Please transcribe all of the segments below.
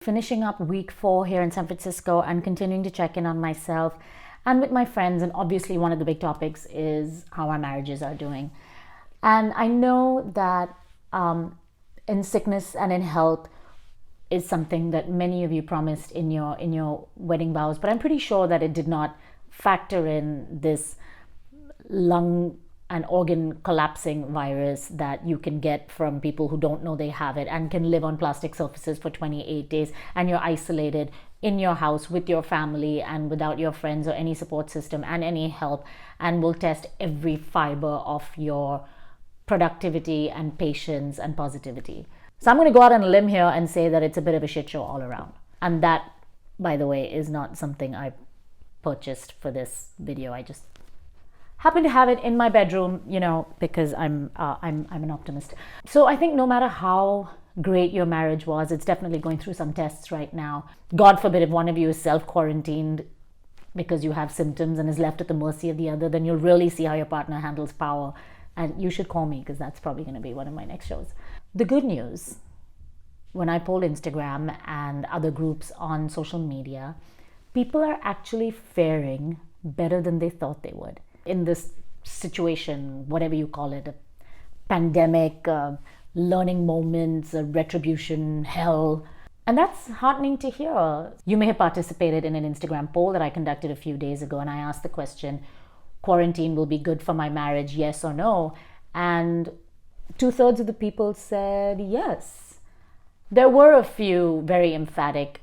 Finishing up week 4 here in San Francisco and continuing to check in on myself and with my friends. And obviously, one of the big topics is how our marriages are doing. And I know that in sickness and in health is something that many of you promised in your wedding vows, but I'm pretty sure that it did not factor in this lung and organ collapsing virus that you can get from people who don't know they have it and can live on plastic surfaces for 28 days, and you're isolated in your house with your family and without your friends or any support system and any help, and will test every fiber of your productivity and patience and positivity. So I'm going to go out on a limb here and say that it's a bit of a shit show all around. And that, by the way, is not something I purchased for this video. I just happen to have it in my bedroom, because I'm an optimist. So I think no matter how great your marriage was, it's definitely going through some tests right now. God forbid if one of you is self-quarantined because you have symptoms and is left at the mercy of the other, then you'll really see how your partner handles power. And you should call me, because that's probably going to be one of my next shows. The good news, when I polled Instagram and other groups on social media, people are actually faring better than they thought they would. In this situation, whatever you call it, a pandemic, learning moments, a retribution, hell. And that's heartening to hear. You may have participated in an Instagram poll that I conducted a few days ago, and I asked the question, quarantine will be good for my marriage, yes or no? And 2/3 of the people said yes. There were a few very emphatic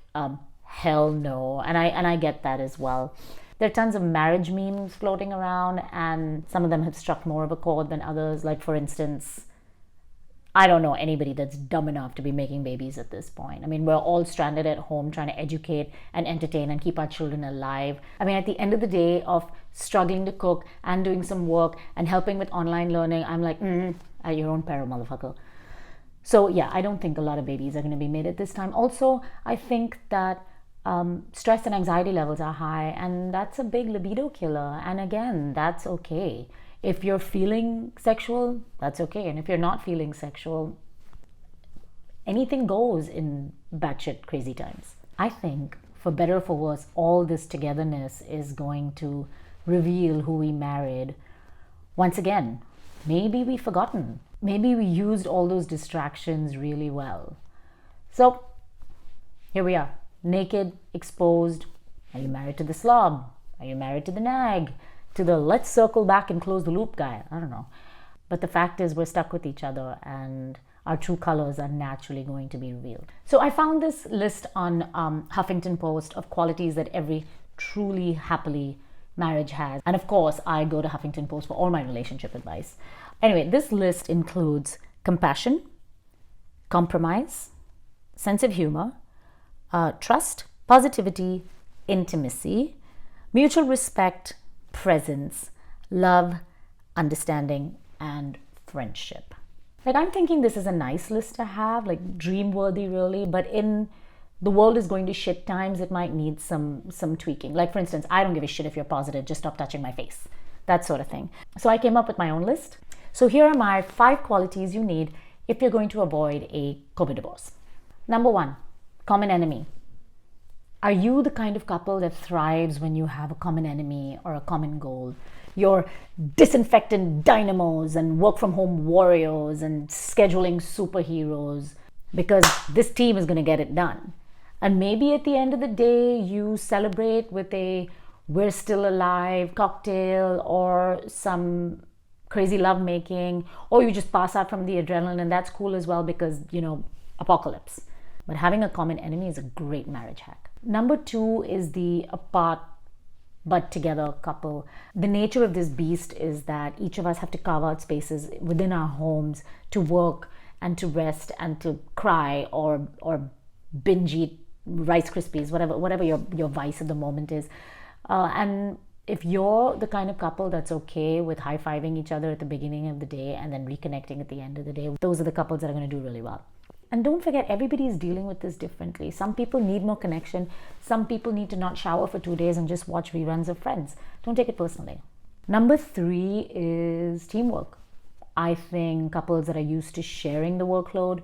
hell no, and I get that as well. There are tons of marriage memes floating around, and some of them have struck more of a chord than others. Like, for instance, I don't know anybody that's dumb enough to be making babies at this point. I mean, we're all stranded at home trying to educate and entertain and keep our children alive. I mean, at the end of the day of struggling to cook and doing some work and helping with online learning, I'm like, at your own peril, motherfucker. So yeah, I don't think a lot of babies are going to be made at this time. Also, I think that stress and anxiety levels are high, and that's a big libido killer. And again, that's okay. If you're feeling sexual, that's okay. And if you're not feeling sexual, anything goes in batshit crazy times. I think, for better or for worse, all this togetherness is going to reveal who we married. Once again, maybe we've forgotten. Maybe we used all those distractions really well. So here we are. Naked, exposed. Are you married to the slob? Are you married to the nag? To the let's circle back and close the loop guy? I don't know. But the fact is, we're stuck with each other, and our true colors are naturally going to be revealed. So I found this list on Huffington Post of qualities that every truly happily marriage has. And of course, I go to Huffington Post for all my relationship advice. Anyway, this list includes compassion, compromise, sense of humor, trust, positivity, intimacy, mutual respect, presence, love, understanding, and friendship. Like, I'm thinking this is a nice list to have, like dream-worthy really, but in the world is going to shit times, it might need some tweaking. Like, for instance, I don't give a shit if you're positive, just stop touching my face. That sort of thing. So I came up with my own list. So here are my 5 qualities you need if you're going to avoid a Covidivorce. Number 1, common enemy. Are you the kind of couple that thrives when you have a common enemy or a common goal? You're disinfectant dynamos and work from home warriors and scheduling superheroes, because this team is going to get it done. And maybe at the end of the day, you celebrate with a we're still alive cocktail or some crazy lovemaking, or you just pass out from the adrenaline, and that's cool as well because, apocalypse. But having a common enemy is a great marriage hack. Number 2 is the apart but together couple. The nature of this beast is that each of us have to carve out spaces within our homes to work and to rest and to cry or binge eat Rice Krispies, whatever your vice at the moment is. And if you're the kind of couple that's okay with high-fiving each other at the beginning of the day and then reconnecting at the end of the day, those are the couples that are going to do really well. And don't forget, everybody is dealing with this differently. Some people need more connection. Some people need to not shower for 2 days and just watch reruns of Friends. Don't take it personally. Number 3 is teamwork. I think couples that are used to sharing the workload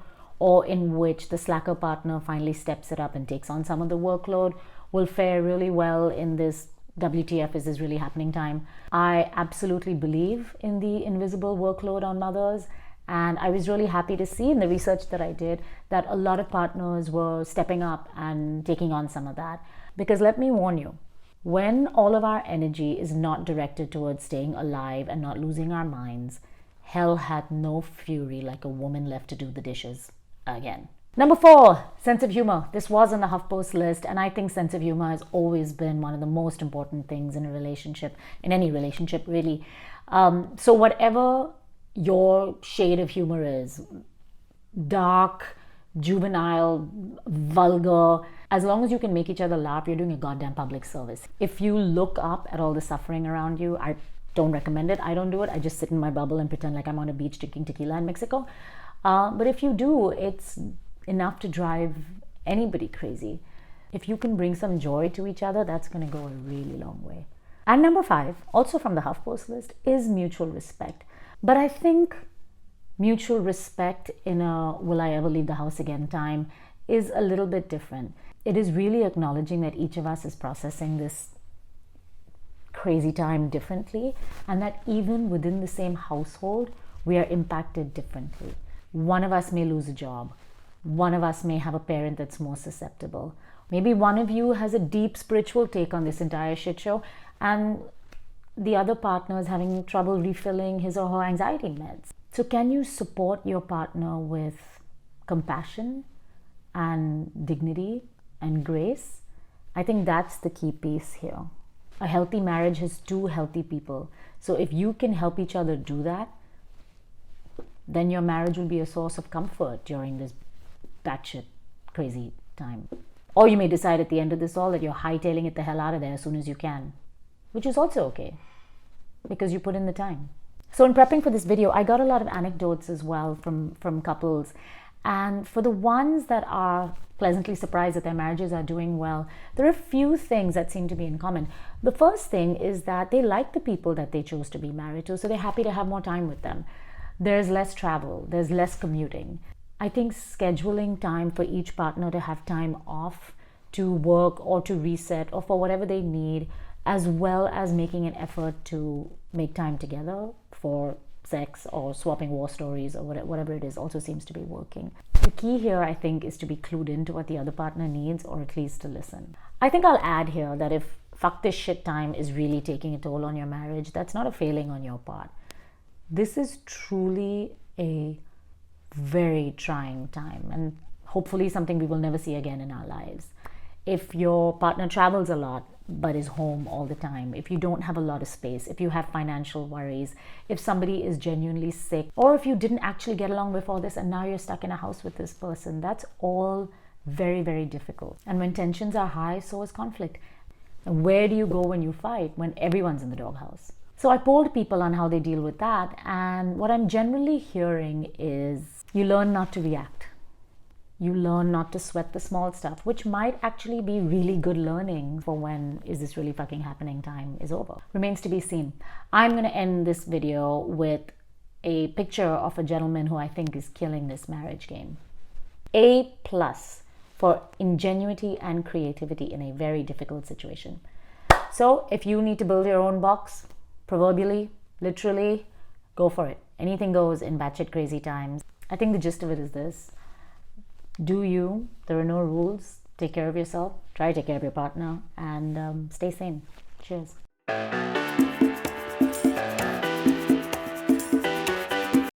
or in which the slacker partner finally steps it up and takes on some of the workload will fare really well in this WTF is this really happening time. I absolutely believe in the invisible workload on mothers, and I was really happy to see in the research that I did that a lot of partners were stepping up and taking on some of that. Because let me warn you, when all of our energy is not directed towards staying alive and not losing our minds, hell had no fury like a woman left to do the dishes again. Number 4, sense of humor. This was on the HuffPost list, and I think sense of humor has always been one of the most important things in a relationship, in any relationship really. So whatever your shade of humor is, dark, juvenile, vulgar, as long as you can make each other laugh, you're doing a goddamn public service. If you look up at all the suffering around you, I don't recommend it. I don't do it. I just sit in my bubble and pretend like I'm on a beach drinking tequila in Mexico. But if you do, it's enough to drive anybody crazy. If you can bring some joy to each other, that's going to go a really long way. And number 5, also from the HuffPost list, is mutual respect. But I think mutual respect in a will I ever leave the house again time is a little bit different. It is really acknowledging that each of us is processing this crazy time differently, and that even within the same household, we are impacted differently. One of us may lose a job. One of us may have a parent that's more susceptible. Maybe one of you has a deep spiritual take on this entire shit show, and the other partner is having trouble refilling his or her anxiety meds. So can you support your partner with compassion and dignity and grace? I think that's the key piece here. A healthy marriage has 2 healthy people. So if you can help each other do that, then your marriage will be a source of comfort during this batshit crazy time. Or you may decide at the end of this all that you're hightailing it the hell out of there as soon as you can, which is also okay because you put in the time. So in prepping for this video, I got a lot of anecdotes as well from couples. And for the ones that are pleasantly surprised that their marriages are doing well, there are a few things that seem to be in common. The first thing is that they like the people that they chose to be married to, so they're happy to have more time with them. There's less travel, there's less commuting. I think scheduling time for each partner to have time off to work or to reset or for whatever they need, as well as making an effort to make time together for sex or swapping war stories or whatever it is, also seems to be working. The key here, I think, is to be clued into what the other partner needs, or at least to listen. I think I'll add here that if fuck this shit time is really taking a toll on your marriage, that's not a failing on your part. This is truly a very trying time, and hopefully something we will never see again in our lives. If your partner travels a lot but is home all the time, if you don't have a lot of space, if you have financial worries, if somebody is genuinely sick, or if you didn't actually get along before this and now you're stuck in a house with this person, that's all very, very difficult. And when tensions are high, so is conflict. And where do you go when you fight? When everyone's in the doghouse. So I polled people on how they deal with that, and what I'm generally hearing is you learn not to react. You learn not to sweat the small stuff, which might actually be really good learning for when is this really fucking happening time is over. Remains to be seen. I'm going to end this video with a picture of a gentleman who I think is killing this marriage game. A+ for ingenuity and creativity in a very difficult situation. So if you need to build your own box, proverbially, literally, go for it. Anything goes in batshit crazy times. I think the gist of it is this. Do you. There are no rules. Take care of yourself. Try to take care of your partner. And stay sane. Cheers.